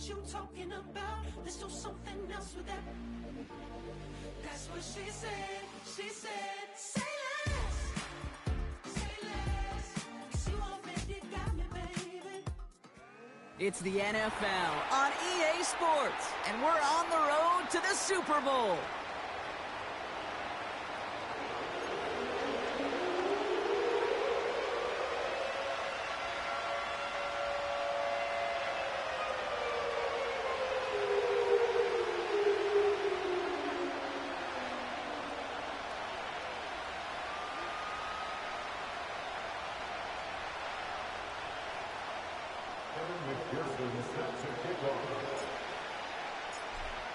what you talking about. Let's do something else with that. That's what she said. She said, say less. Say less. 'Cause you already got me, baby. It's the NFL on EA Sports, and we're on the road to the Super Bowl.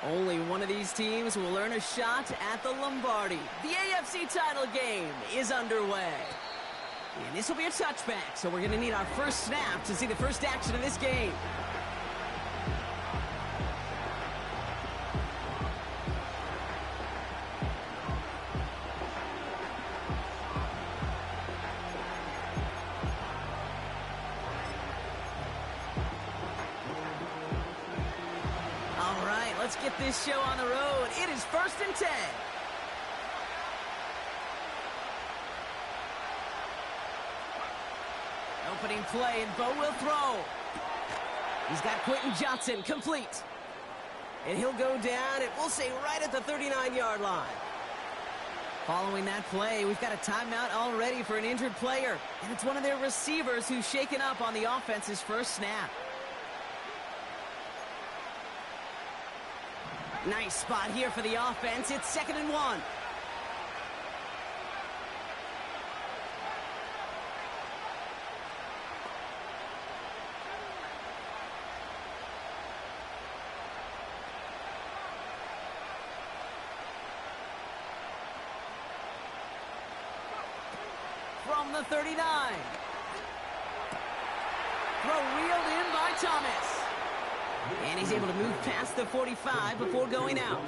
Only one of these teams will earn a shot at the Lombardi. The AFC title game is underway. And this will be a touchback, so we're going to need our first snap to see the first action of this game. Let's get this show on the road. It is 1st and 10. Opening play, and Bo will throw. He's got Quentin Johnson, complete. And he'll go down, and we'll say right at the 39-yard line. Following that play, we've got a timeout already for an injured player. And it's one of their receivers who's shaken up on the offense's first snap. Nice spot here for the offense. It's 2nd and 1. From the 39. Throw reeled in by Thomas. And he's able to move past the 45 before going out.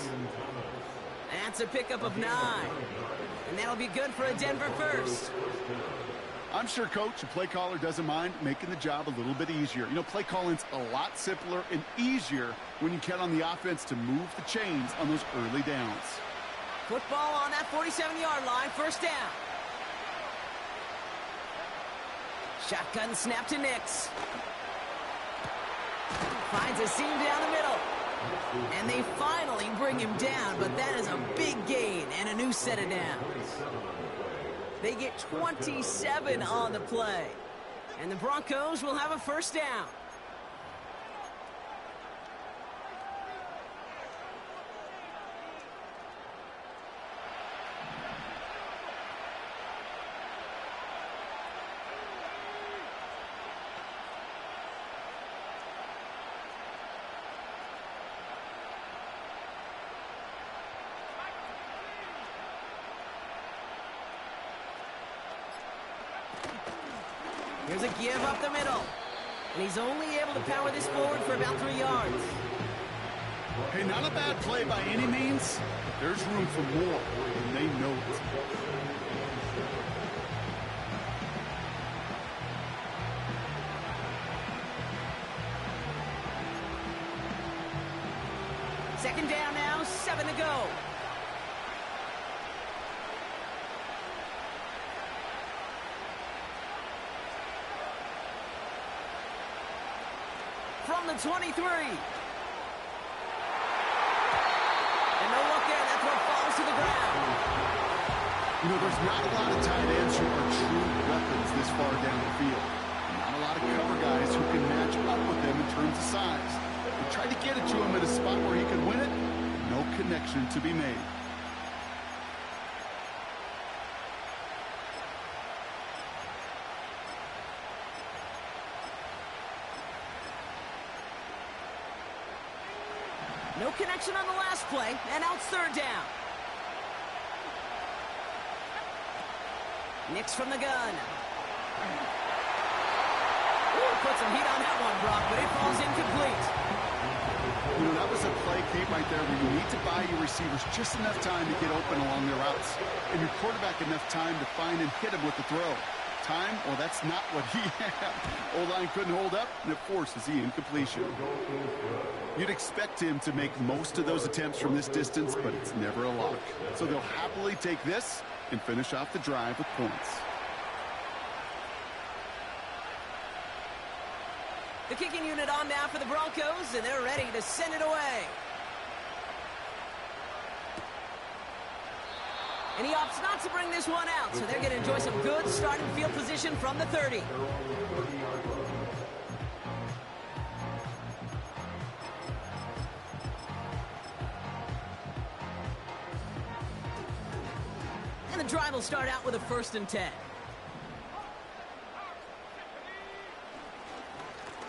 That's a pickup of 9. And that'll be good for a Denver first. I'm sure Coach, the play caller, doesn't mind making the job a little bit easier. You know, play calling's a lot simpler and easier when you count on the offense to move the chains on those early downs. Football on that 47-yard line, first down. Shotgun snap to Nix. Finds a seam down the middle. And they finally bring him down, but that is a big gain and a new set of downs. They get 27 on the play. And the Broncos will have a first down. Here's a give up the middle. And he's only able to power this forward for about 3 yards. Hey, not a bad play by any means. There's room for more, and they know it. Second down now, 7 to go. From the 23. And no look there. That throw falls to the ground. You know, there's not a lot of tight ends who are true weapons this far down the field. Not a lot of cover guys who can match up with them in terms of size. They tried to get it to him in a spot where he could win it. No connection to be made. No connection on the last play, and now it's 3rd down. Nix from the gun. Ooh, put some heat on that one, Brock, but it falls incomplete. You know, that was a play, Kate, right there where you need to buy your receivers just enough time to get open along their routes, and your quarterback enough time to find and hit him with the throw. Time, well, that's not what he had. O-line couldn't hold up, and it forces the incompletion. You'd expect him to make most of those attempts from this distance, but it's never a lock. So they'll happily take this and finish off the drive with points. The kicking unit on now for the Broncos, and they're ready to send it away. And he opts not to bring this one out, so they're going to enjoy some good starting field position from the 30. And the drive will start out with a 1st and 10.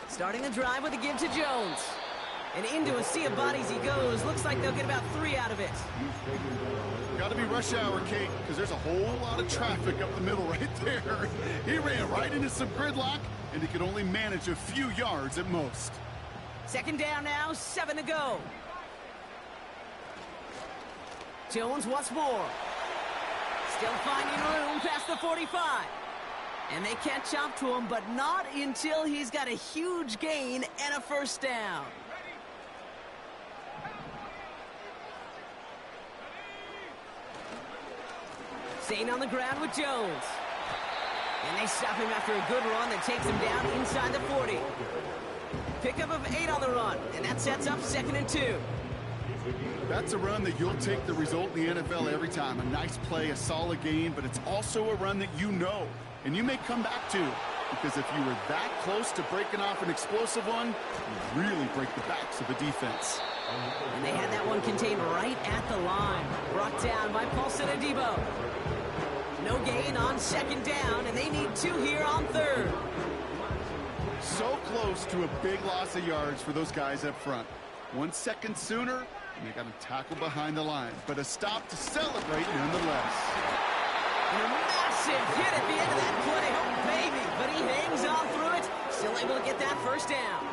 Starting the drive with a give to Jones. And into a sea of bodies he goes. Looks like they'll get about 3 out of it. Got to be rush hour, Kate, because there's a whole lot of traffic up the middle right there. He ran right into some gridlock, and he could only manage a few yards at most. 2nd down now, 7 to go. Jones once more. Still finding room past the 45. And they catch up to him, but not until he's got a huge gain and a 1st down. Staying on the ground with Jones. And they stop him after a good run that takes him down inside the 40. Pickup of 8 on the run, and that sets up 2nd and 2. That's a run that you'll take the result in the NFL every time. A nice play, a solid gain, but it's also a run that you know, and you may come back to. Because if you were that close to breaking off an explosive one, you really break the backs of the defense. And they had that one contained right at the line. Brought down by Paulson Adebo. No gain on 2nd down, and they need 2 here on 3rd. So close to a big loss of yards for those guys up front. 1 second sooner, and they got to tackle behind the line. But a stop to celebrate nonetheless. And a massive hit at the end of that play. Oh, baby. But he hangs on through it. Still able to get that 1st down.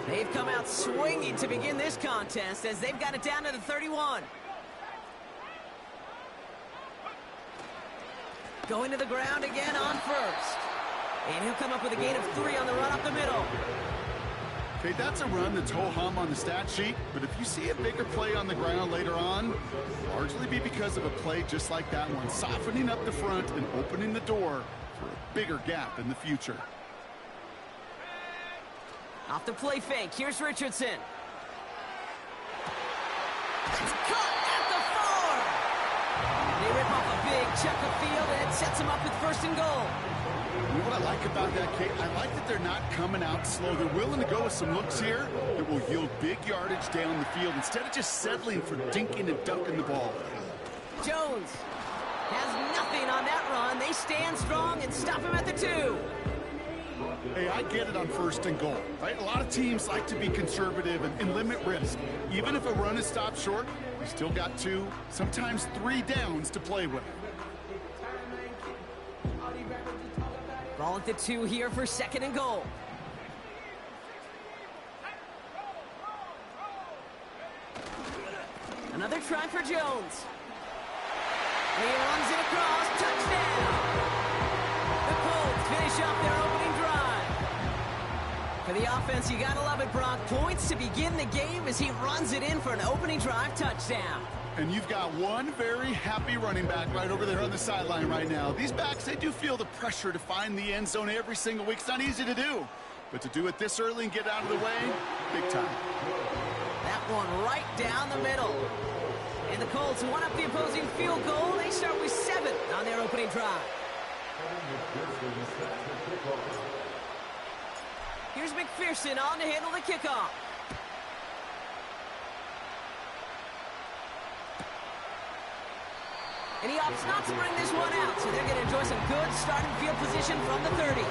They've come out swinging to begin this contest as they've got it down to the 31. Going to the ground again on 1st. And he'll come up with a gain of 3 on the run up the middle. Okay, that's a run that's ho-hum on the stat sheet, but if you see a bigger play on the ground later on, it'll largely be because of a play just like that one, softening up the front and opening the door for a bigger gap in the future. Off the play fake, here's Richardson. It's caught at the 4. They rip off a big chunk of field, and it sets them up with 1st and goal. You know what I like about that, Kate? I like that they're not coming out slow. They're willing to go with some looks here that will yield big yardage down the field instead of just settling for dinking and dunking the ball. Jones has nothing on that run. They stand strong and stop him at the 2. Hey, I get it on 1st and goal, right? A lot of teams like to be conservative and limit risk. Even if a run is stopped short, you still got 2, sometimes 3 downs to play with. Ball at the 2 here for 2nd and goal. Another try for Jones. And he runs it across. Touchdown! The Colts finish up their opening drive. For the offense, you gotta love it, Brock. Points to begin the game as he runs it in for an opening drive touchdown. And you've got one very happy running back right over there on the sideline right now. These backs, they do feel the pressure to find the end zone every single week. It's not easy to do. But to do it this early and get out of the way, big time. That one right down the middle. And the Colts one up the opposing field goal. They start with 7 on their opening drive. Here's McPherson on to handle the kickoff. And he opts not to bring this one out, so they're going to enjoy some good starting field position from the 30.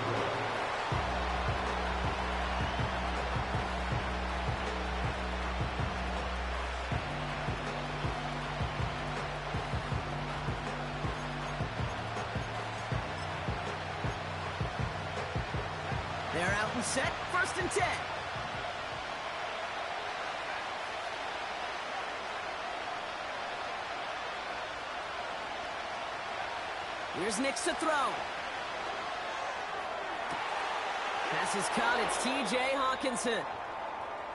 They're out and set, 1st and 10. Here's Nix to throw. Pass is caught. It's T.J. Hawkinson.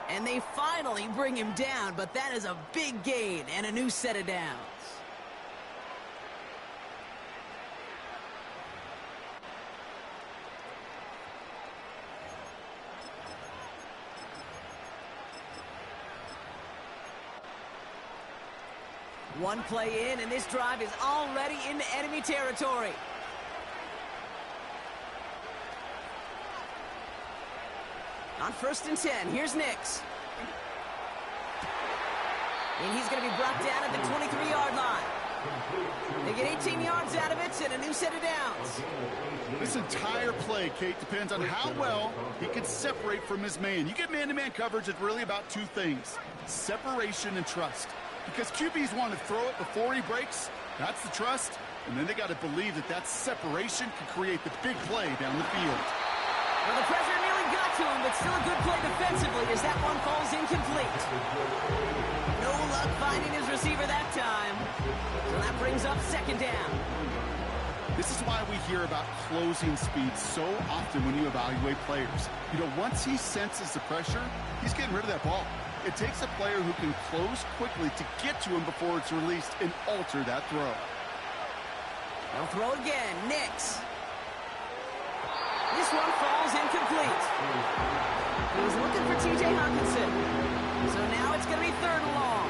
And they finally bring him down, but that is a big gain and a new set of downs. One play in, and this drive is already into enemy territory. On 1st and 10, here's Nix. And he's going to be brought down at the 23-yard line. They get 18 yards out of it and a new set of downs. This entire play, Kate, depends on how well he can separate from his man. You get man-to-man coverage, it's really about two things: separation and trust. Because QBs want to throw it before he breaks, that's the trust, and then they got to believe that that separation can create the big play down the field. Well, the pressure nearly got to him, but still a good play defensively as that one falls incomplete. No luck finding his receiver that time. So that brings up 2nd down. This is why we hear about closing speed so often when you evaluate players. You know, once he senses the pressure, he's getting rid of that ball. It takes a player who can close quickly to get to him before it's released and alter that throw. They'll throw again. Nix. This one falls incomplete. He was looking for T.J. Hawkinson. So now it's going to be 3rd and long.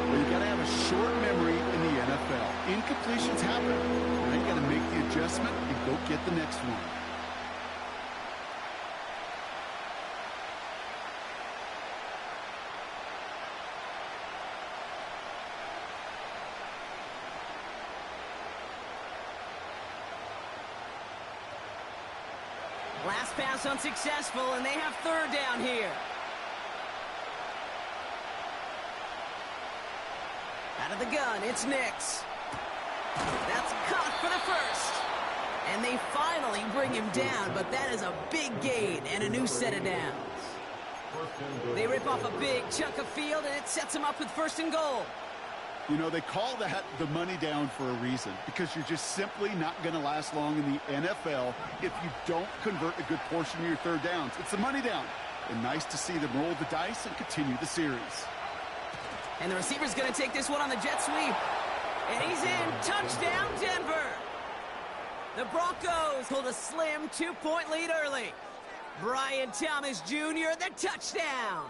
Well, you got to have a short memory in the NFL. Incompletions happen. Now you got to make the adjustment and go get the next one. Last pass unsuccessful, and they have 3rd down here. Out of the gun, it's Nix. That's caught for the 1st. And they finally bring him down, but that is a big gain and a new set of downs. They rip off a big chunk of field, and it sets them up with 1st and goal. You know, they call that the money down for a reason, because you're just simply not going to last long in the NFL if you don't convert a good portion of your 3rd downs. It's the money down. And nice to see them roll the dice and continue the series. And the receiver's going to take this one on the jet sweep. And he's in. Touchdown, Denver. The Broncos hold a slim 2-point lead early. Brian Thomas Jr., the touchdown.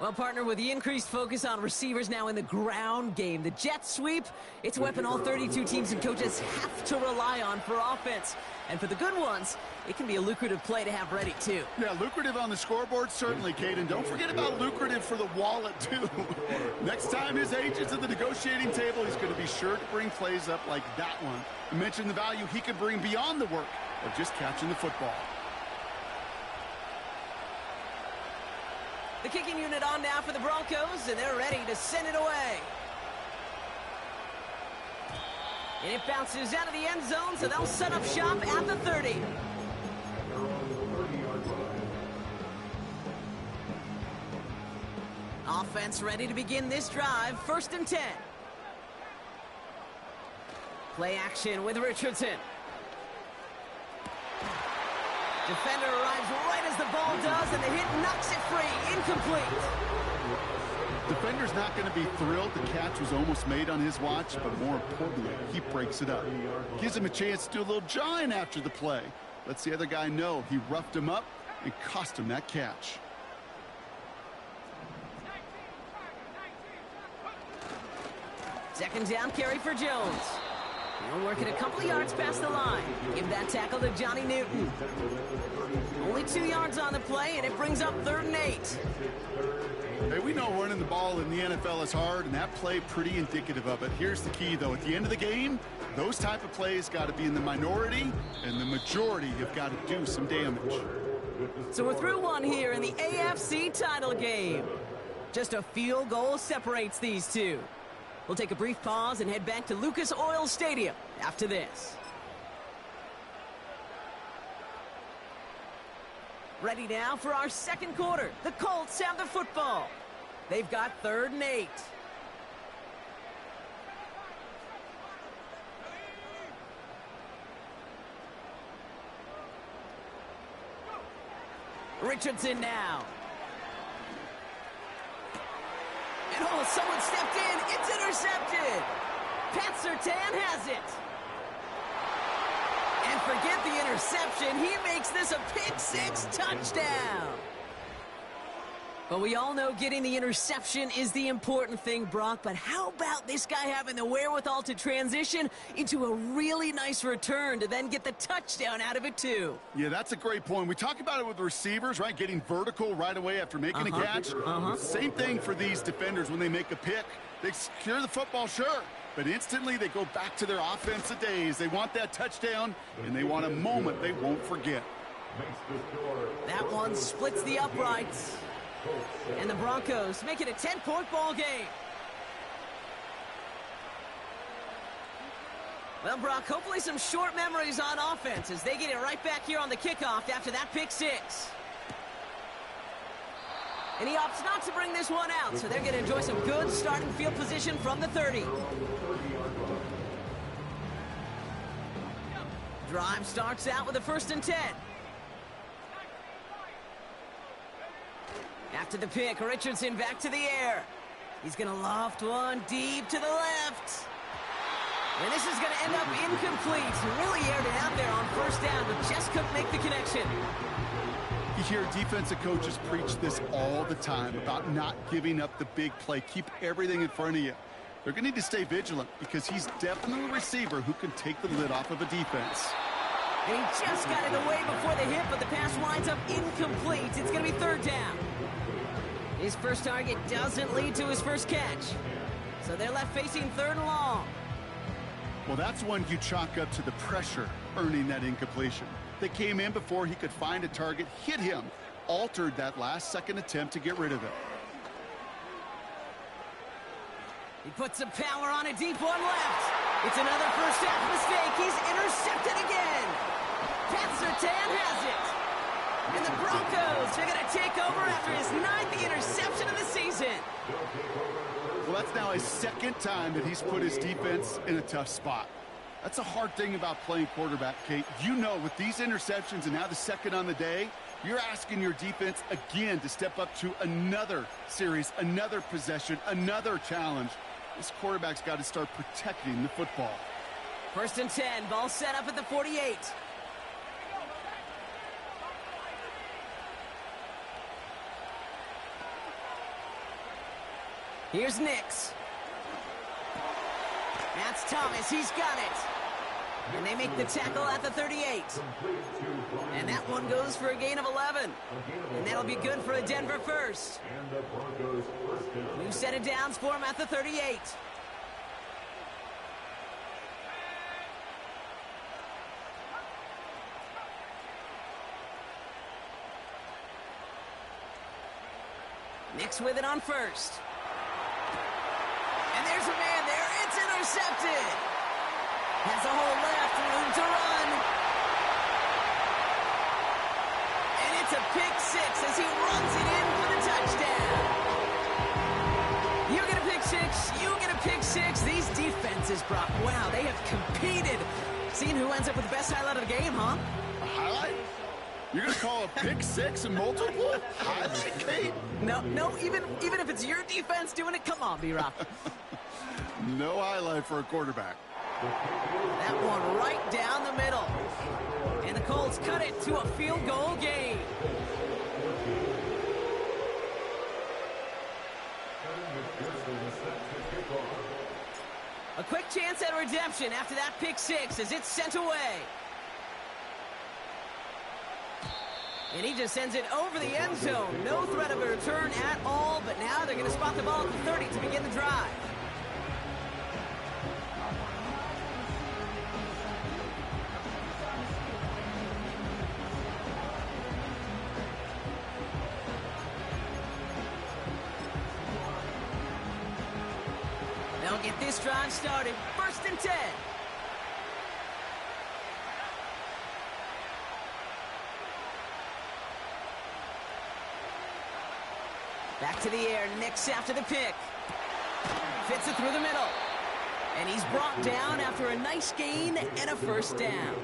Well, partner, with the increased focus on receivers now in the ground game, the jet sweep, it's a weapon all 32 teams and coaches have to rely on for offense. And for the good ones, it can be a lucrative play to have ready, too. Yeah, lucrative on the scoreboard, certainly, Caden. Don't forget about lucrative for the wallet, too. Next time his agent's at the negotiating table, he's going to be sure to bring plays up like that one. I mentioned the value he can bring beyond the work of just catching the football. The kicking unit on now for the Broncos, and they're ready to send it away. And it bounces out of the end zone, so they'll set up shop at the 30. Offense ready to begin this drive. 1st and 10. Play action with Richardson. Defender arrives right as the ball does, and the hit knocks it free. Incomplete. Defender's not going to be thrilled the catch was almost made on his watch, but more importantly, he breaks it up. Gives him a chance to do a little jawing after the play. Lets the other guy know he roughed him up and cost him that catch. Second down carry for Jones. He'll work it a couple of yards past the line. Give that tackle to Johnny Newton. Only 2 yards on the play, and it brings up 3rd and 8. Hey, we know running the ball in the NFL is hard, and that play pretty indicative of it. Here's the key, though. At the end of the game, those type of plays got to be in the minority, and the majority have got to do some damage. So we're through one here in the AFC title game. Just a field goal separates these two. We'll take a brief pause and head back to Lucas Oil Stadium after this. Ready now for our second quarter. The Colts have the football. They've got 3rd and 8. Richardson now. And oh, someone stepped in. It's intercepted. Pat Surtain has it. And forget the interception. He makes this a pick-six touchdown. But we all know getting the interception is the important thing, Brock. But how about this guy having the wherewithal to transition into a really nice return to then get the touchdown out of it, too? Yeah, that's a great point. We talk about it with receivers, right? Getting vertical right away after making a catch. Same thing for these defenders when they make a pick. They secure the football, sure. But instantly they go back to their offensive days. They want that touchdown, and they want a moment they won't forget. That one splits the uprights. And the Broncos make it a 10-point ball game. Well, Brock, hopefully some short memories on offense as they get it right back here on the kickoff after that pick six. And he opts not to bring this one out, so they're going to enjoy some good starting field position from the 30. Drive starts out with a 1st and 10. After the pick, Richardson back to the air. He's going to loft one deep to the left. And this is going to end up incomplete. He really aired it out there on 1st down, but just couldn't make the connection. You hear defensive coaches preach this all the time about not giving up the big play. Keep everything in front of you. They're going to need to stay vigilant because he's definitely a receiver who can take the lid off of a defense. And he just got it away before the hit, but the pass winds up incomplete. It's going to be 3rd down. His first target doesn't lead to his first catch. So they're left facing 3rd and long. Well, that's one you chalk up to the pressure earning that incompletion. They came in before he could find a target, hit him, altered that last-second attempt to get rid of it. He puts some power on a deep one left. It's another first half mistake. He's intercepted again. Pat Surtain has it. And the Broncos are going to take over after his 9th interception of the season. Well, that's now his 2nd time that he's put his defense in a tough spot. That's a hard thing about playing quarterback, Kate. You know, with these interceptions and now the 2nd on the day, you're asking your defense again to step up to another series, another possession, another challenge. This quarterback's got to start protecting the football. 1st and 10, ball set up at the 48. Here's Nix. That's Thomas. He's got it. And they make the tackle at the 38. And that one goes for a gain of 11. And that'll be good for a Denver first. New set of downs for him at the 38. Nix with it on 1st. And there's a man there. It's intercepted. Has a hole left, room to run. And it's a pick six as he runs it in for the touchdown. You get a pick six, you get a pick six. These defenses, Brock, wow, they have competed. Seeing who ends up with the best highlight of the game, huh? A highlight? You're going to call a pick six and multiple? Highlight, Kate? No, even if it's your defense doing it, come on, B-Rock. No highlight for a quarterback. That one right down the middle. And the Colts cut it to a field goal game. A quick chance at redemption after that pick six as it's sent away. And he just sends it over the end zone. No threat of a return at all, but now they're going to spot the ball at the 30 to begin the drive. They'll get this drive started. 1st and 10. Back to the air, Nix after the pick. Fits it through the middle. And he's brought down after a nice gain and a 1st down.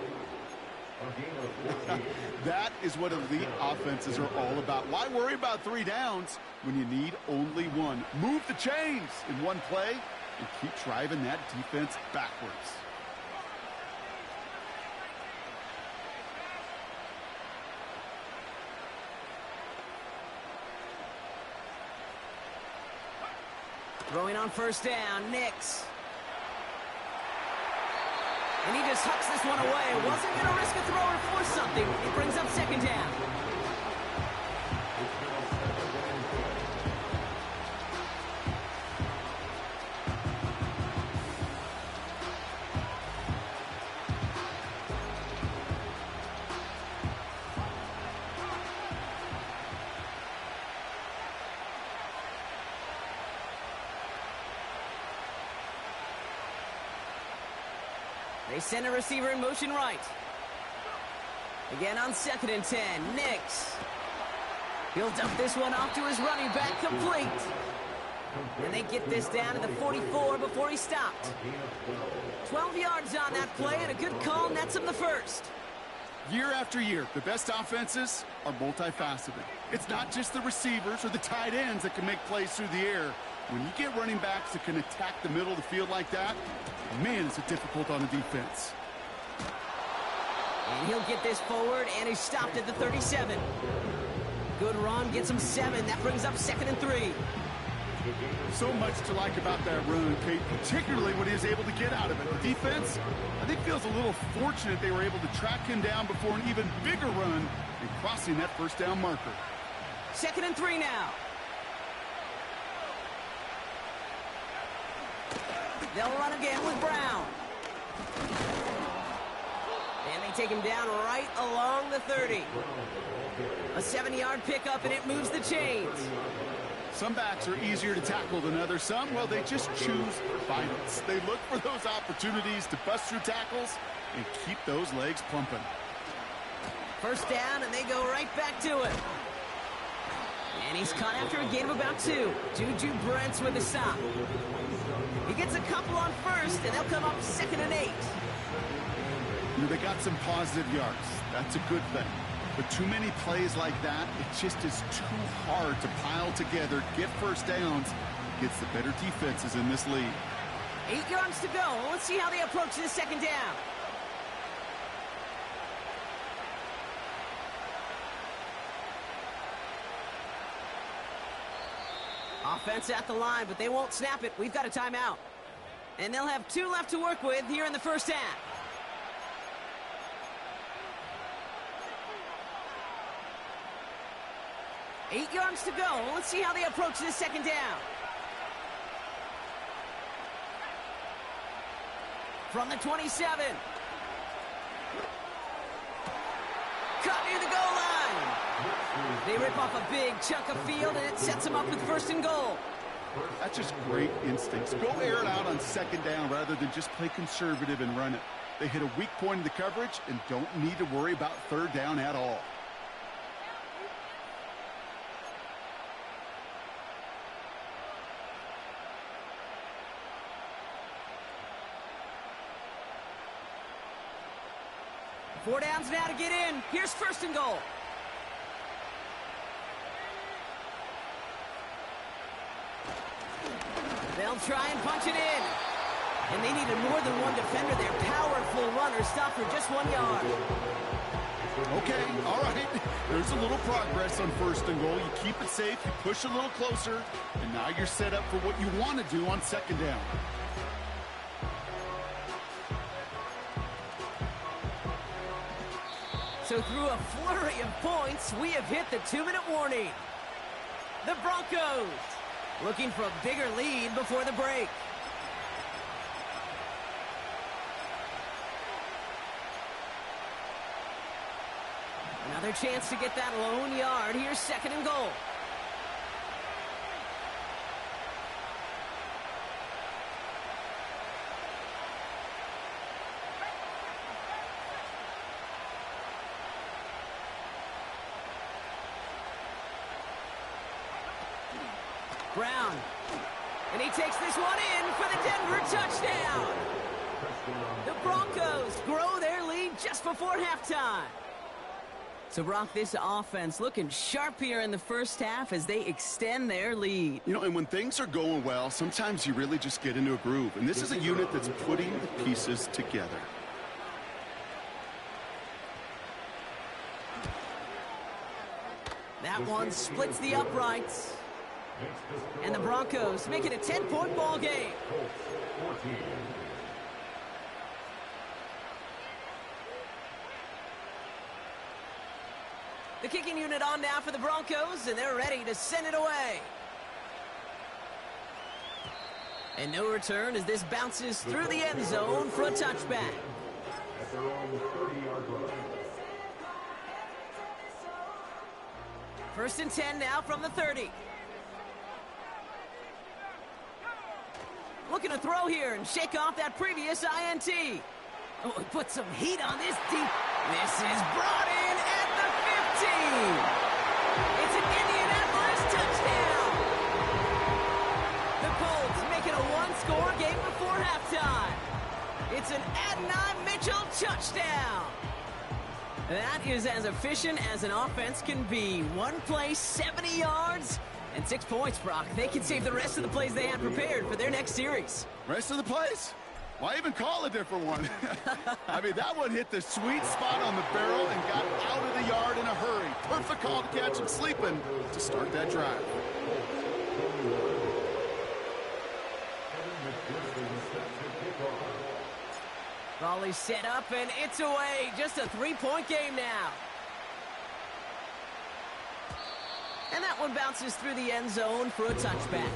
That is what elite offenses are all about. Why worry about 3 downs when you need only one? Move the chains in one play and keep driving that defense backwards. Throwing on first down, Nix. And he just hucks this one away. Wasn't going to risk a throw or force something. It brings up second down. They send a receiver in motion right. Again on 2nd and 10. Nix. He'll dump this one off to his running back, complete. And they get this down to the 44 before he stopped. 12 yards on that play, and a good call nets him the first. Year after year, the best offenses are multifaceted. It's not just the receivers or the tight ends that can make plays through the air. When you get running backs that can attack the middle of the field like that, man, is it difficult on the defense. And he'll get this forward, and he's stopped at the 37. Good run, gets him 7. That brings up 2nd and 3. So much to like about that run, Kate, particularly what he was able to get out of it. The defense, I think, feels a little fortunate they were able to track him down before an even bigger run and crossing that first down marker. 2nd and 3 now. They'll run again with Brown. And they take him down right along the 30. A 7-yard pickup, and it moves the chains. Some backs are easier to tackle than others. Some, well, they just choose violence. They look for those opportunities to bust through tackles and keep those legs pumping. First down, and they go right back to it. And he's caught after a gain of about 2. Juju Brents with a stop. He gets a couple on first, and they'll come up 2nd and 8. You know, they got some positive yards. That's a good thing. But too many plays like that, it just is too hard to pile together, get first downs, gets the better defenses in this league. 8 yards to go. Let's see how they approach this 2nd down. Offense at the line, but they won't snap it. We've got a timeout. And they'll have 2 left to work with here in the first half. Eight yards to go. Let's see how they approach this 2nd down. From the 27. Cut near the goal line. They rip off a big chunk of field, and it sets them up with 1st and goal. That's just great instincts. Go air it out on 2nd down rather than just play conservative and run it. They hit a weak point in the coverage and don't need to worry about 3rd down at all. Four downs now to get in. Here's 1st and goal. They'll try and punch it in. And they needed more than one defender. Their powerful runner stopped for just 1 yard. Okay, all right. There's a little progress on 1st and goal. You keep it safe, you push a little closer, and now you're set up for what you want to do on 2nd down. So through a flurry of points, we have hit the 2-minute warning. The Broncos looking for a bigger lead before the break. Another chance to get that lone yard. Here's 2nd and goal. Brown. And he takes this one in for the Denver touchdown. The Broncos grow their lead just before halftime. So, Brock, this offense looking sharp here in the first half as they extend their lead. You know, and when things are going well, sometimes you really just get into a groove. And this is a unit that's putting the pieces together. That one splits the uprights. And the Broncos make it a 10-point ball game. The kicking unit on now for the Broncos, and they're ready to send it away. And no return as this bounces through the end zone for a touchback. At their own 30-yard line. First and 10 now from the 30. Looking to throw here and shake off that previous INT. Oh, he put some heat on this deep. This is brought in at the 15. It's an Indianapolis touchdown. The Colts make it a one-score game before halftime. It's an Adonai Mitchell touchdown. That is as efficient as an offense can be. One play, 70 yards, and 6 points, Brock. They can save the rest of the plays they had prepared for their next series. Rest of the plays? Why even call a different one? I mean, that one hit the sweet spot on the barrel and got out of the yard in a hurry. Perfect call to catch him sleeping to start that drive. Volley set up, and it's away. Just a 3-point game now. And that one bounces through the end zone for a touchback.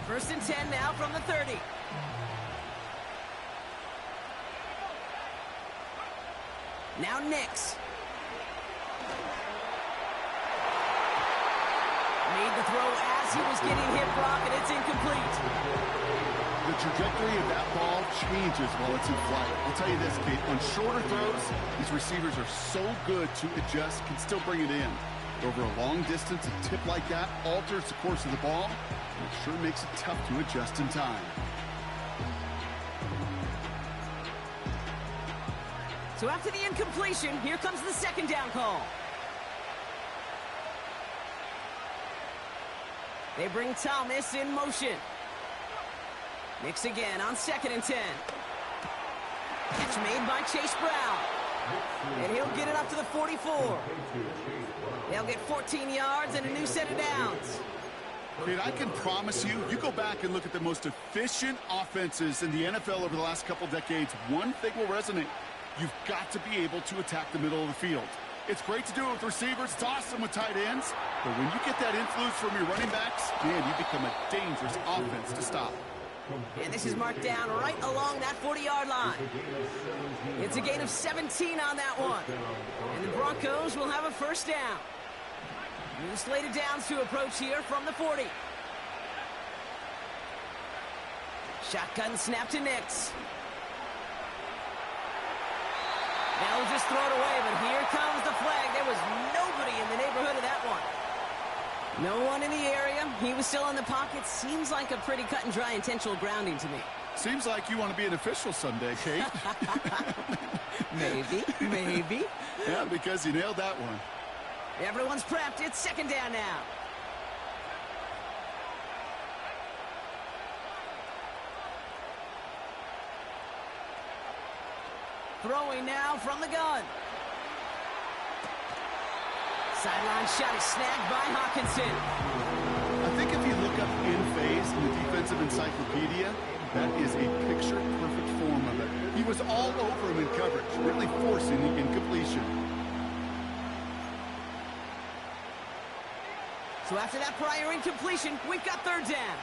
First and 10 now from the 30. Now Nix. Made the throw as he was getting hit, Brock, and it's incomplete. The trajectory of that ball changes while it's in flight. I'll tell you this, Kate, on shorter throws, these receivers are so good to adjust, can still bring it in. Over a long distance, a tip like that alters the course of the ball, and it sure makes it tough to adjust in time. So after the incompletion, here comes the second down call. They bring Thomas in motion. Nix again on 2nd and 10. Catch made by Chase Brown. And he'll get it up to the 44. They'll get 14 yards and a new set of downs. Kate, I can promise you, you go back and look at the most efficient offenses in the NFL over the last couple decades, one thing will resonate. You've got to be able to attack the middle of the field. It's great to do it with receivers. It's awesome with tight ends. But when you get that influence from your running backs, man, you become a dangerous offense to stop. And this is marked down right along that 40-yard line. It's a gain of 17 on that one. And the Broncos will have a first down. New slated downs to approach here from the 40. Shotgun snap to Nix. Now he'll just throw it away, but here comes the flag. There was nobody in the neighborhood of that one. No one in the area. He was still in the pocket. Seems like a pretty cut and dry intentional grounding to me. Seems like you want to be an official someday, Kate. Maybe. Yeah, because you nailed that one. Everyone's prepped. It's second down now. Throwing now from the gun. Sideline shot is snagged by Hawkinson. I think if you look up in phase in the defensive encyclopedia, that is a picture-perfect form of it. He was all over him in coverage, really forcing the incompletion. So after that prior incompletion, we've got third down.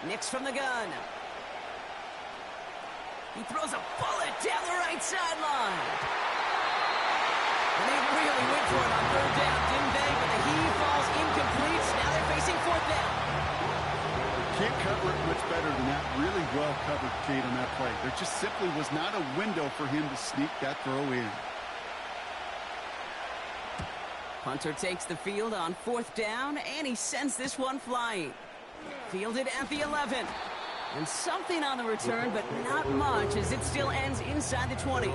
Nix from the gun. He throws a bullet down the right sideline. And they really went for it on third down, didn't they? But the heave falls incomplete. Now they're facing fourth down. Can't cover it much better than that. Really well covered, Kate, on that play. There just simply was not a window for him to sneak that throw in. Punter takes the field on fourth down, and he sends this one flying. Fielded at the 11. And something on the return, but not much, as it still ends inside the 20.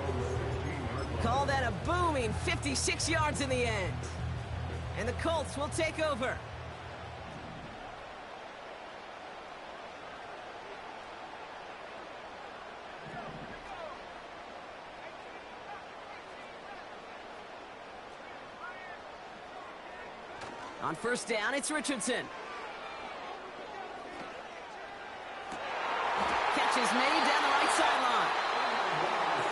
Call that a booming 56 yards in the end. And the Colts will take over. On first down, it's Richardson. Catch is made down the right sideline.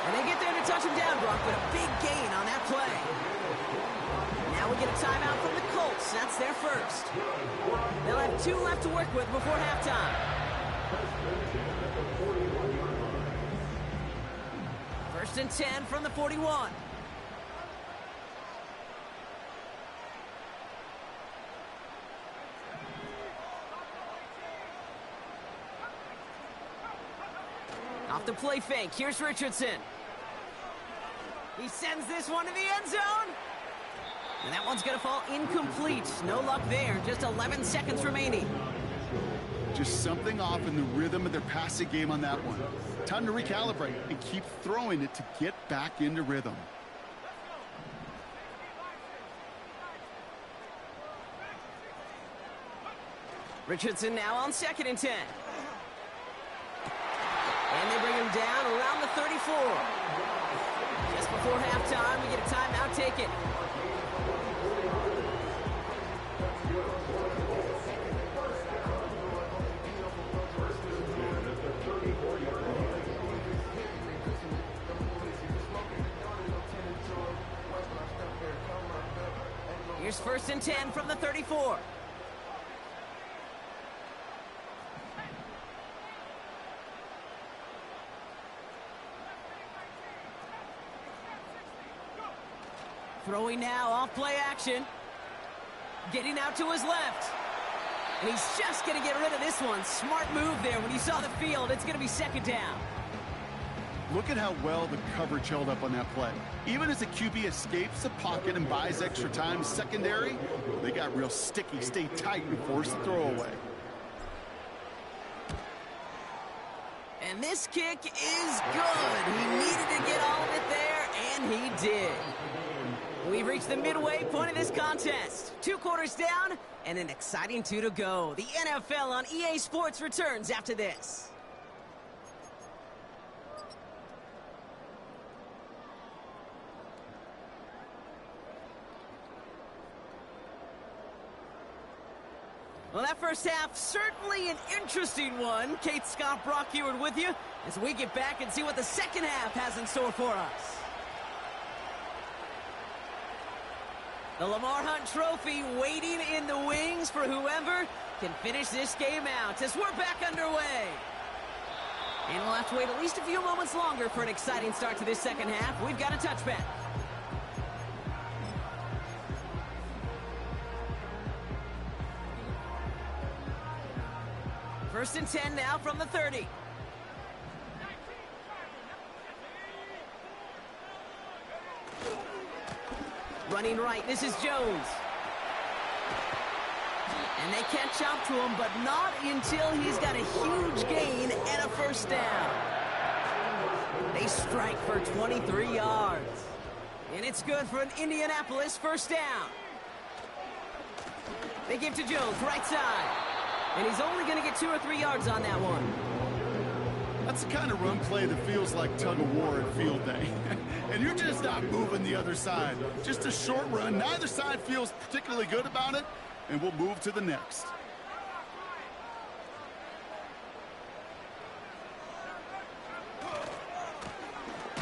And they get there to touch him down, Brock, but a big gain on that play. Now we get a timeout from the Colts. That's their first. They'll have 2 left to work with before halftime. First and 10 from the 41. Off the play fake, here's Richardson. He sends this one to the end zone. And that one's going to fall incomplete. No luck there, just 11 seconds remaining. Just something off in the rhythm of their passing game on that one. Time to recalibrate and keep throwing it to get back into rhythm. Richardson now on second and 10. And they bring him down around the 34. Just before halftime, we get a timeout taken. Here's first and 10 from the 34. Throwing now off play action. Getting out to his left. And he's just going to get rid of this one. Smart move there. When you saw the field, it's going to be second down. Look at how well the coverage held up on that play. Even as the QB escapes the pocket and buys extra time secondary, they got real sticky, stay tight, and force the throw away. And this kick is good. He needed to get all of it there, and he did. We've reached the midway point of this contest. 2 quarters down, and an exciting 2 to go. The NFL on EA Sports returns after this. Well, that first half, certainly an interesting one. Kate, Scott, Brock Ewart with you as we get back and see what the second half has in store for us. The Lamar Hunt Trophy waiting in the wings for whoever can finish this game out as we're back underway. And we'll have to wait at least a few moments longer for an exciting start to this second half. We've got a touchback. First and 10 now from the 30. Running right, this is Jones. And they catch up to him, but not until he's got a huge gain and a first down. They strike for 23 yards. And it's good for an Indianapolis first down. They give to Jones, right side. And he's only going to get 2 or 3 yards on that one. That's the kind of run play that feels like tug-of-war at field day. And you're just not moving the other side. Just a short run. Neither side feels particularly good about it, and we'll move to the next.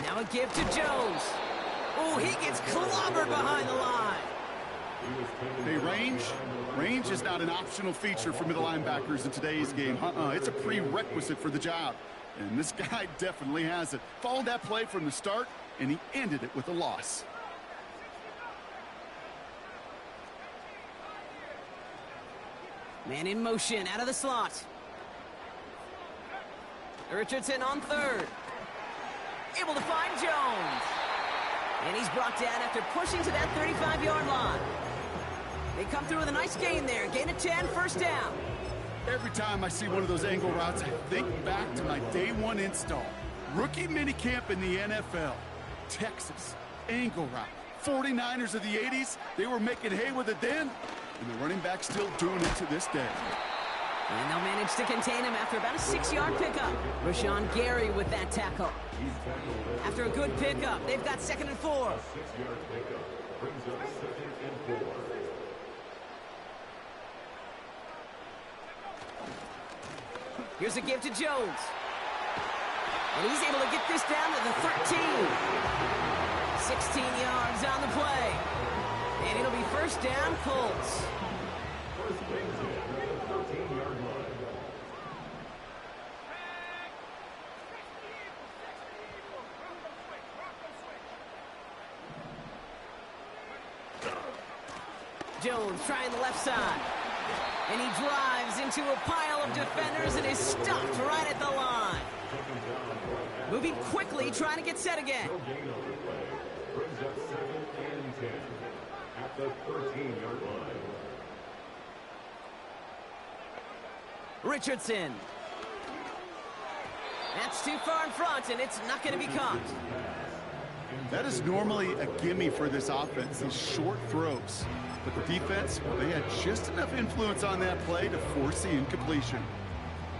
Now a give to Jones. Oh, he gets clobbered behind the line. Hey, range is not an optional feature for middle linebackers in today's game. It's a prerequisite for the job. And this guy definitely has it. Followed that play from the start, and he ended it with a loss. Man in motion, out of the slot. Richardson on third. Able to find Jones. And he's brought down after pushing to that 35-yard line. They come through with a nice gain there. Gain of 10, first down. Every time I see one of those angle routes, I think back to my day one install. Rookie minicamp in the NFL. Texas, angle route. 49ers of the 80s, they were making hay with it then, and the running back's still doing it to this day. And they'll manage to contain him after about a 6-yard pickup. Rashawn Gary with that tackle. After a good pickup, they've got 2nd and 4. 6-yard pickup brings up 2nd and 4. Here's a give to Jones. And he's able to get this down to the 13. 16 yards on the play. And it'll be first down, Colts. First and 10 at the 13-yard line. Jones trying the left side. And he drives into a pile of defenders and is stopped right at the line. Moving quickly, trying to get set again. No gain on the play. Brings up 2nd and 10 at the 13-yard line. Richardson. That's too far in front, and it's not going to be caught. That is normally a gimme for this offense, these short throws. But the defense, well, they had just enough influence on that play to force the incompletion.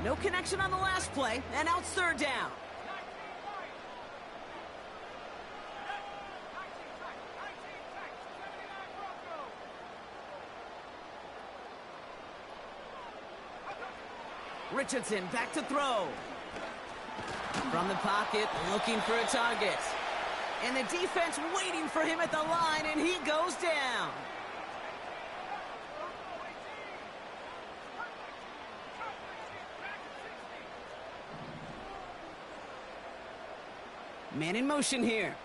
No connection on the last play, and now it's third down. Richardson back to throw. From the pocket, looking for a target. And the defense waiting for him at the line, and he goes down. Man in motion here.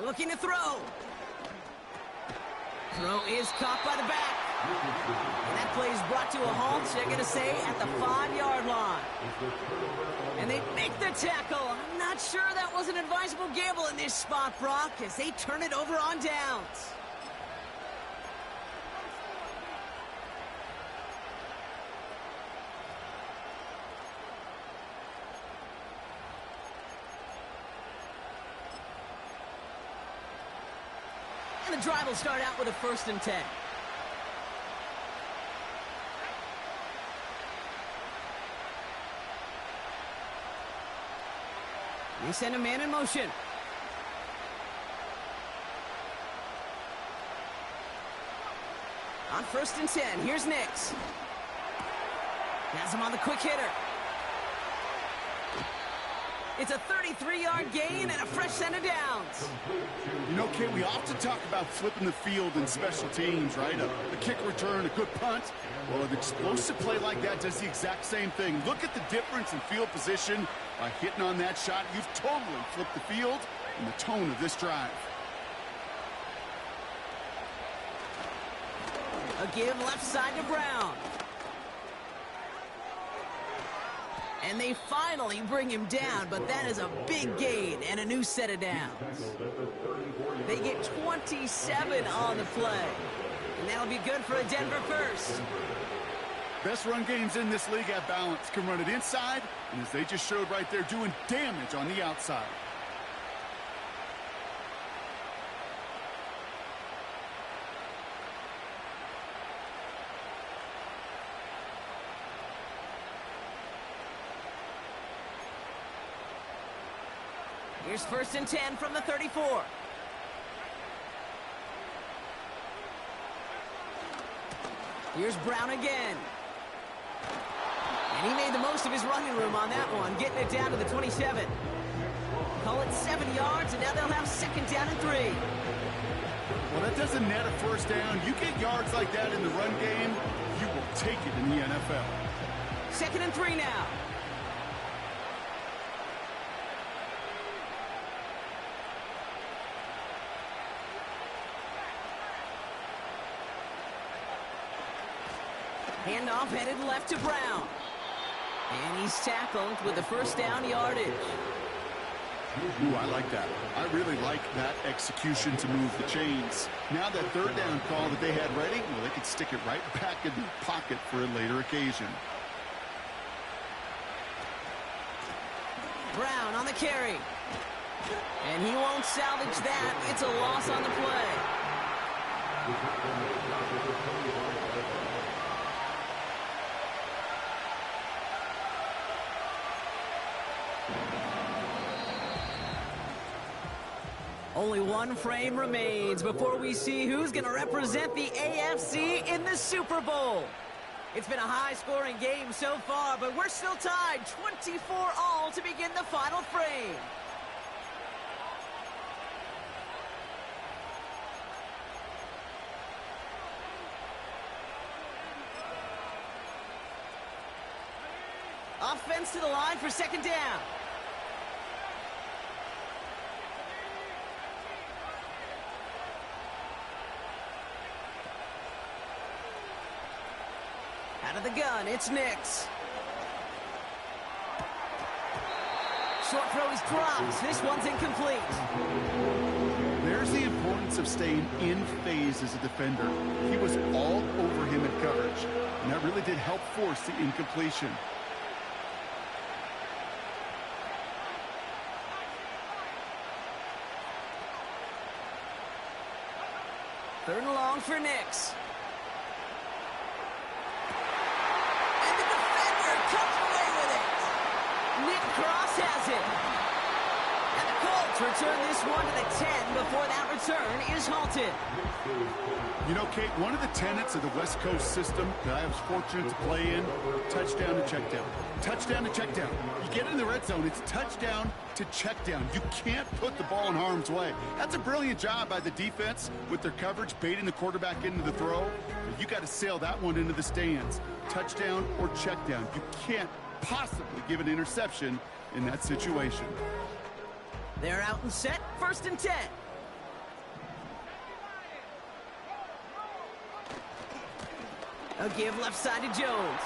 Looking to throw. Throw is caught by the back. And that play is brought to a halt, they're going to say, at the 5-yard line. And they make the tackle. I'm not sure that was an advisable gamble in this spot, Brock, as they turn it over on downs. And the drive will start out with a 1st and 10. They send a man in motion. On 1st and 10, here's Nix. Has him on the quick hitter. It's a 33-yard gain and a fresh set of downs. You know, Kate, we often talk about flipping the field in special teams, right? A kick return, a good punt. Well, an explosive play like that does the exact same thing. Look at the difference in field position. By hitting on that shot, you've totally flipped the field and the tone of this drive. A give left side to Brown. And they finally bring him down, but that is a big gain and a new set of downs. They get 27 on the play. And that'll be good for a Denver first. Best run games in this league at balance. Can run it inside, and as they just showed right there, doing damage on the outside. Here's 1st and 10 from the 34. Here's Brown again. And he made the most of his running room on that one, getting it down to the 27. Call it 7 yards, and now they'll have 2nd down and 3. Well, that doesn't net a 1st down. You get yards like that in the run game, you will take it in the NFL. 2nd and 3 now. Handoff headed left to Brown. And he's tackled with the first down yardage. Ooh, I like that. I really like that execution to move the chains. Now that third down call that they had ready, well, they could stick it right back in the pocket for a later occasion. Brown on the carry. And he won't salvage that. It's a loss on the play. Only one frame remains before we see who's going to represent the AFC in the Super Bowl. It's been a high-scoring game so far, but we're still tied 24-all to begin the final frame. Offense to the line for 2nd down. Out of the gun, it's Nix. Short throw is dropped. This one's incomplete. There's the importance of staying in phase as a defender. He was all over him in coverage, and that really did help force the incompletion. Third and long for Nix. Cross has it. And the Colts return this one to the 10 before that return is halted. You know, Kate, one of the tenets of the West Coast system that I was fortunate to play in, touchdown to check down. Touchdown to check down. You get in the red zone, it's touchdown to check down. You can't put the ball in harm's way. That's a brilliant job by the defense with their coverage, baiting the quarterback into the throw. But you got to sail that one into the stands. Touchdown or check down. You can't possibly give an interception in that situation. They're out and set. 1st and 10. A give left side to Jones.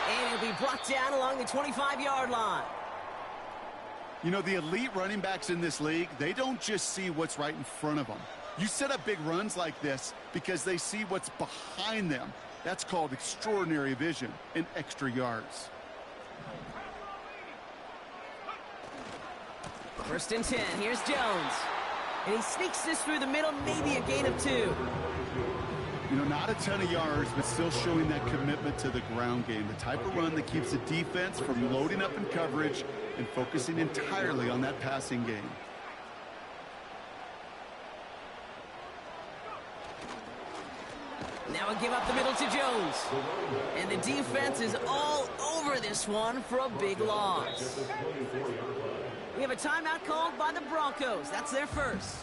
And he'll be brought down along the 25-yard line. You know, the elite running backs in this league, they don't just see what's right in front of them. You set up big runs like this because they see what's behind them. That's called extraordinary vision and extra yards. 1st and 10. Here's Jones. And he sneaks this through the middle, maybe a gain of 2. You know, not a ton of yards, but still showing that commitment to the ground game. The type of run that keeps the defense from loading up in coverage and focusing entirely on that passing game. Now a give up the middle to Jones. And the defense is all over this one for a big loss. We have a timeout called by the Broncos. That's their first.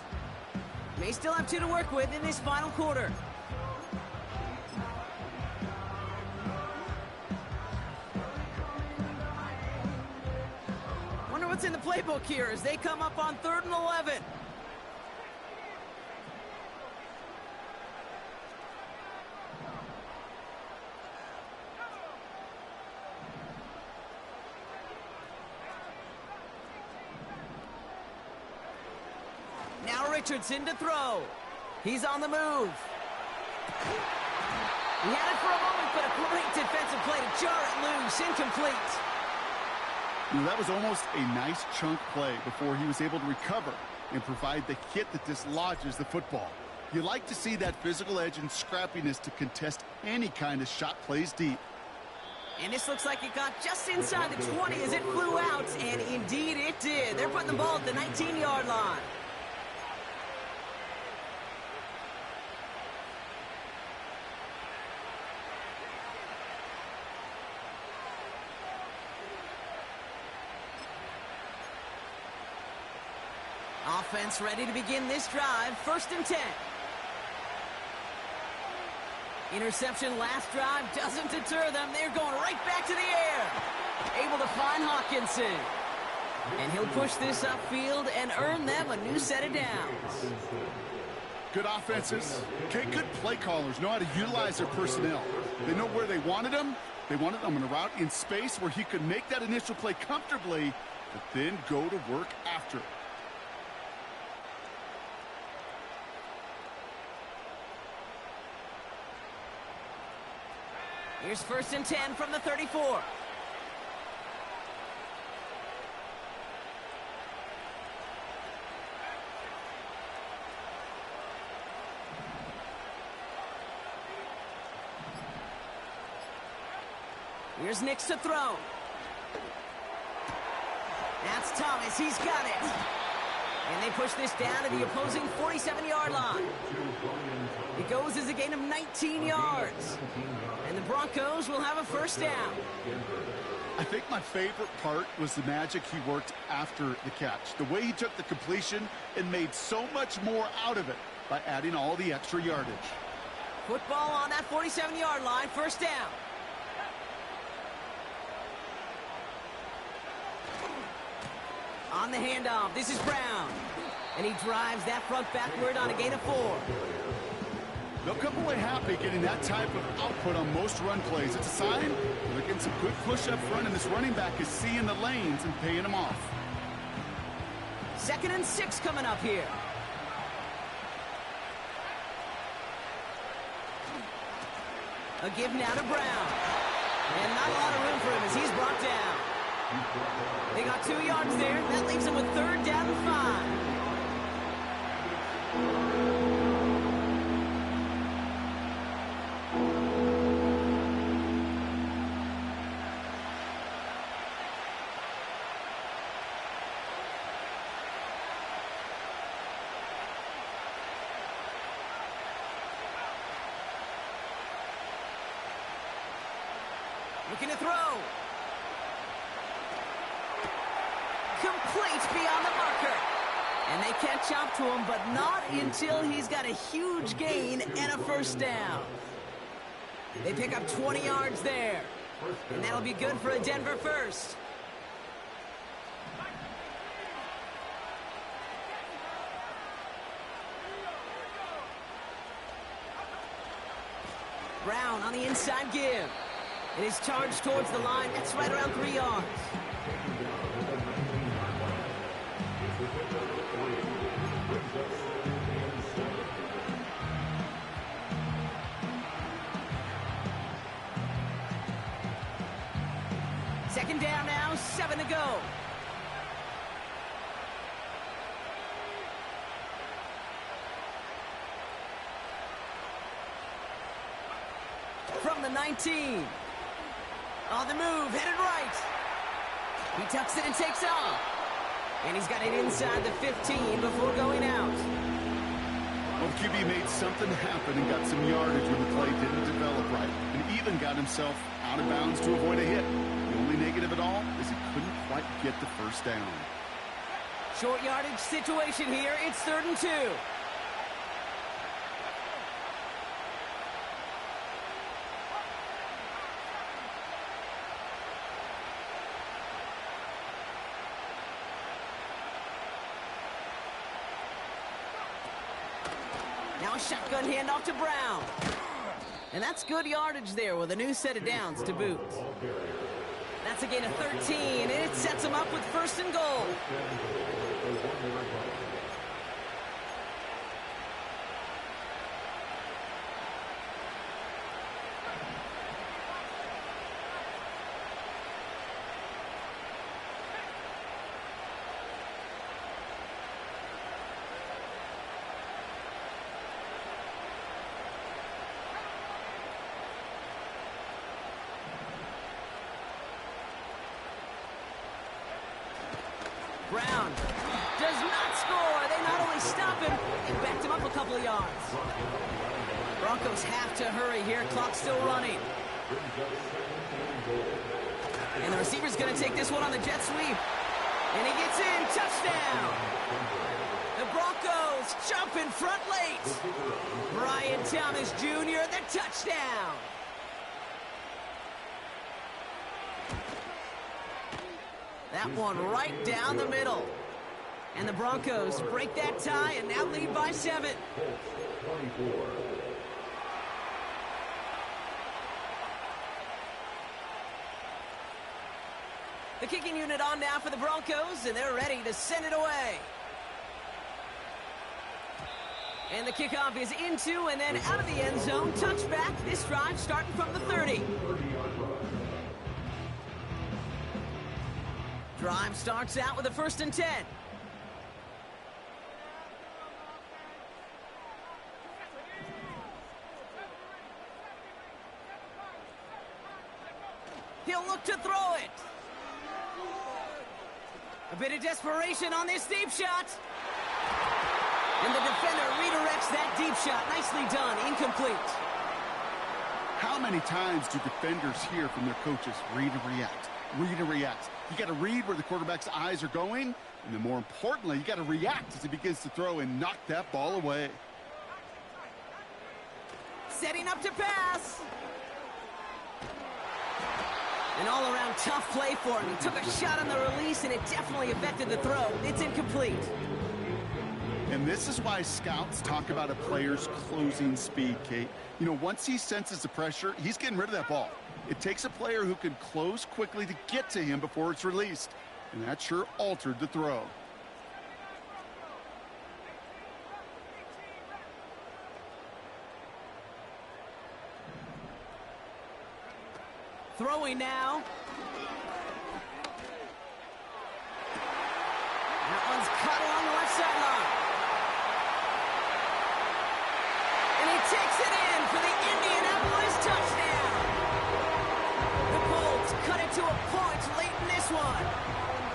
May still have 2 to work with in this final quarter. Wonder what's in the playbook here as they come up on 3rd and 11. Now Richardson to throw. He's on the move. He had it for a moment, but a great defensive play to jar it loose. Incomplete. You know, that was almost a nice chunk play before he was able to recover and provide the hit that dislodges the football. You like to see that physical edge and scrappiness to contest any kind of shot plays deep. And this looks like it got just inside the 20 as it flew out, and indeed it did. They're putting the ball at the 19-yard line. Offense ready to begin this drive. 1st and 10. Interception last drive doesn't deter them. They're going right back to the air. Able to find Hawkinson. And he'll push this upfield and earn them a new set of downs. Good offenses. Okay, good play callers know how to utilize their personnel. They know where they wanted them. They wanted them in a route in space where he could make that initial play comfortably, but then go to work after it. Here's 1st and 10 from the 34. Here's Nix to throw. That's Thomas. He's got it. And they push this down to the opposing 47-yard line. It goes as a gain of 19 yards. And the Broncos will have a 1st down. I think my favorite part was the magic he worked after the catch. The way he took the completion and made so much more out of it by adding all the extra yardage. Football on that 47-yard line. 1st down. On the handoff, this is Brown. And he drives that front backward on a gain of 4. They'll come away happy getting that type of output on most run plays. It's a sign they're getting some good push up front, and this running back is seeing the lanes and paying them off. 2nd and 6 coming up here. A give now to Brown. And not a lot of room for him as he's brought down. They got 2 yards there. That leaves them with 3rd down and 5. Looking to throw. Complete beyond the marker. And they catch up to him, but not until he's got a huge gain and a 1st down. They pick up 20 yards there. And that'll be good for a Denver 1st. Brown on the inside give. And his charge towards the line, that's right around 3 yards. Second down now, 7 to go. From the 19. On the move, headed right. He tucks it and takes off. And he's got it inside the 15 before going out. Well, the QB made something happen and got some yardage when the play didn't develop right. And even got himself out of bounds to avoid a hit. The only negative at all is he couldn't quite get the 1st down. Short yardage situation here. It's 3rd and 2. Now a shotgun handoff to Brown. And that's good yardage there with a new set of downs to boot. That's a gain of 13, and it sets him up with 1st and goal. Brown does not score. They not only stop him, they backed him up a couple of yards. Broncos have to hurry here. Clock's still running. And the receiver's going to take this one on the jet sweep. And he gets in. Touchdown. The Broncos jump in front late. Brian Thomas Jr., the touchdown. That one right down the middle. And the Broncos break that tie and now lead by 7. Colts 24. The kicking unit on now for the Broncos, and they're ready to send it away. And the kickoff is into and then out of the end zone. Touchback. This drive starting from the 30. Drive starts out with a 1st and 10. He'll look to throw it. A bit of desperation on this deep shot. And the defender redirects that deep shot. Nicely done. Incomplete. How many times do defenders hear from their coaches, read and react, read and react? You got to read where the quarterback's eyes are going, and then more importantly, you got to react as he begins to throw and knock that ball away. Setting up to pass. An all-around tough play for him. He took a shot on the release, and it definitely affected the throw. It's incomplete. And this is why scouts talk about a player's closing speed, Kate. You know, once he senses the pressure, he's getting rid of that ball. It takes a player who can close quickly to get to him before it's released. And that sure altered the throw. Throwing now. That one's cut along the left sideline. And he takes it in for the Indianapolis touchdown. The Colts cut it to a point late in this one.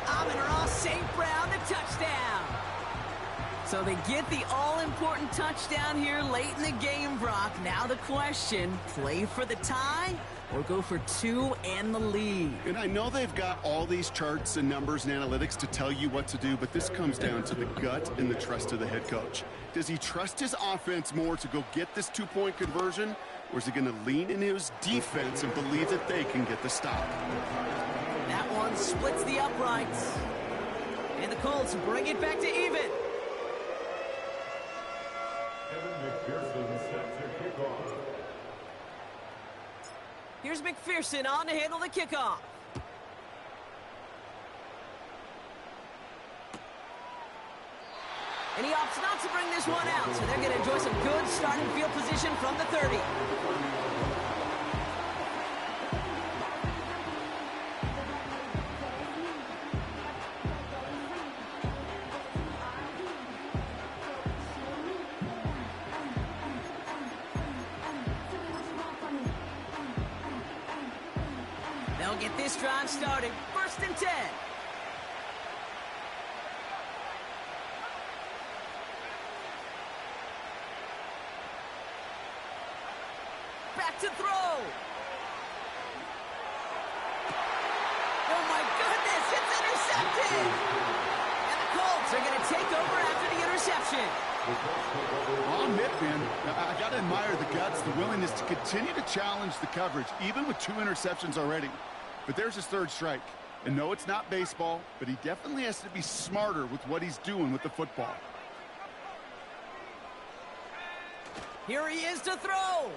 Amon-Ra St. Brown, the touchdown. So they get the all-important touchdown here late in the game, Brock. Now the question, play for the tie or go for 2 and the lead? And I know they've got all these charts and numbers and analytics to tell you what to do, but this comes down to the gut and the trust of the head coach. Does he trust his offense more to go get this 2-point conversion, or is he going to lean in his defense and believe that they can get the stop? That one splits the uprights. And the Colts bring it back to even. Here's McPherson on to handle the kickoff. And he opts not to bring this one out, so they're going to enjoy some good starting field position from the 30. They'll get this drive started. 1st and 10. Back to throw. Oh my goodness, it's intercepted. And the Colts are going to take over after the interception. I'll admit, man, I got to admire the guts, the willingness to continue to challenge the coverage, even with 2 interceptions already. But there's his 3rd strike. And no, it's not baseball, but he definitely has to be smarter with what he's doing with the football. Here he is to throw.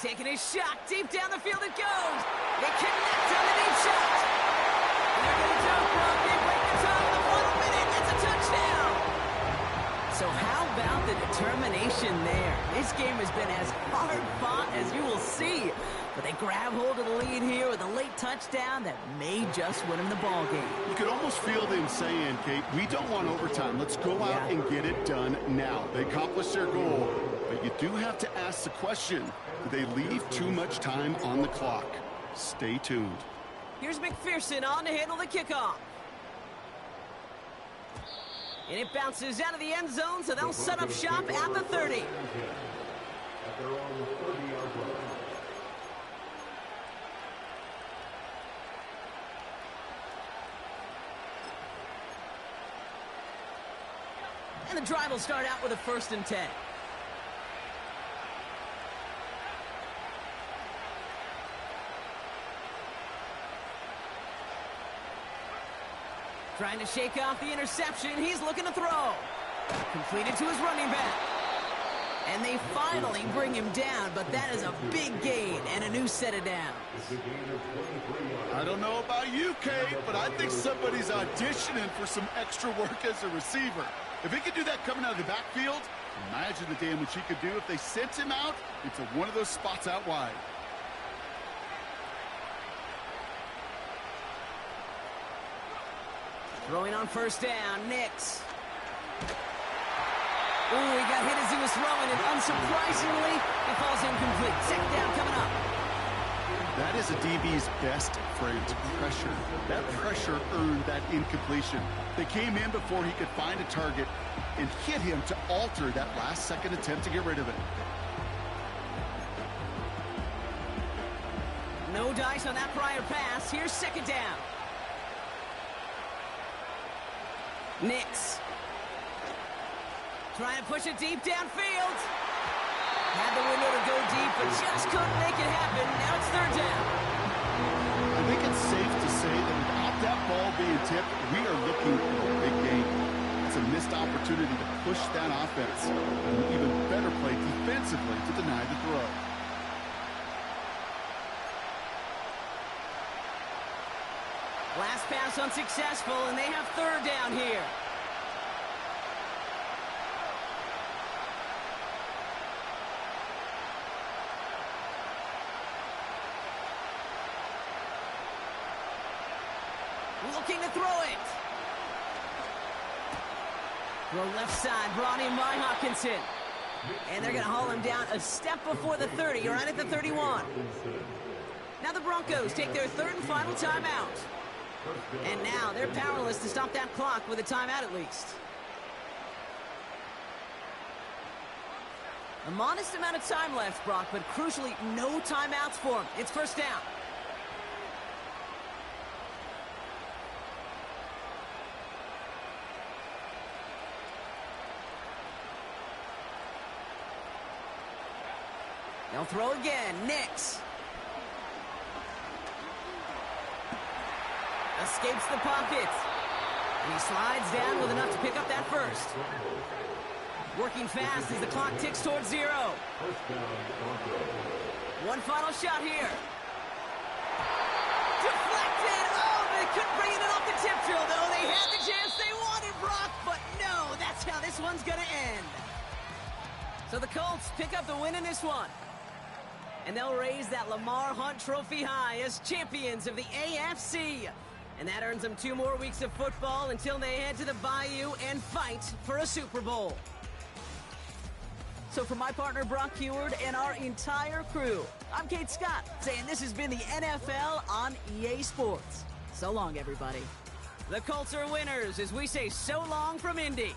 Taking his shot deep down the field it goes. They connect on the deep shot. And they're going to jump from they break the tie in the final minute. It's a touchdown. So how about the determination there? This game has been as hard fought as you will see. But they grab hold of the lead here with a late touchdown that may just win them the ball game. You could almost feel them saying, Kate, we don't want overtime. Let's go out and get it done now. They accomplished their goal, but you do have to ask the question, do they leave too much time on the clock? Stay tuned. Here's McPherson on to handle the kickoff. And it bounces out of the end zone, so they'll set up shop at the 30. And the drive will start out with a 1st and 10. Trying to shake off the interception. He's looking to throw. Completed to his running back. And they finally bring him down, but that is a big gain and a new set of downs. I don't know about you, Kate, but I think somebody's auditioning for some extra work as a receiver. If he could do that coming out of the backfield, imagine the damage he could do if they sent him out into one of those spots out wide. Throwing on first down, Nix. Ooh, he got hit as he was throwing, and unsurprisingly, it falls incomplete. Second down coming up. That is a DB's best friend, pressure. That pressure earned that incompletion. They came in before he could find a target and hit him to alter that last-second attempt to get rid of it. No dice on that prior pass. Here's second down. Nix. Trying to push it deep downfield. Had the window to go deep, but just couldn't make it happen. Now it's third down. I think it's safe to say that without that ball being tipped, we are looking for a big game. It's a missed opportunity to push that offense. An even better play defensively to deny the throw. Last pass unsuccessful, and they have third down here. Looking to throw it. Throw left side, brought in by Hawkinson. And they're going to haul him down a step before the 30, right at the 31. Now the Broncos take their third and final timeout. And now they're powerless to stop that clock with a timeout at least. A modest amount of time left, Brock, but crucially no timeouts for him. It's first down. They'll throw again. Nix. Escapes the pocket. And he slides down with enough to pick up that first. Working fast as the clock ticks towards 0. One final shot here. Deflected. Oh, they couldn't bring it in off the tip drill, though. They had the chance they wanted, Brock, but no, that's how this one's going to end. So the Colts pick up the win in this one. And they'll raise that Lamar Hunt Trophy high as champions of the AFC. And that earns them 2 more weeks of football until they head to the Bayou and fight for a Super Bowl. So for my partner Brock Heward and our entire crew, I'm Kate Scott saying this has been the NFL on EA Sports. So long, everybody. The Colts are winners as we say so long from Indy.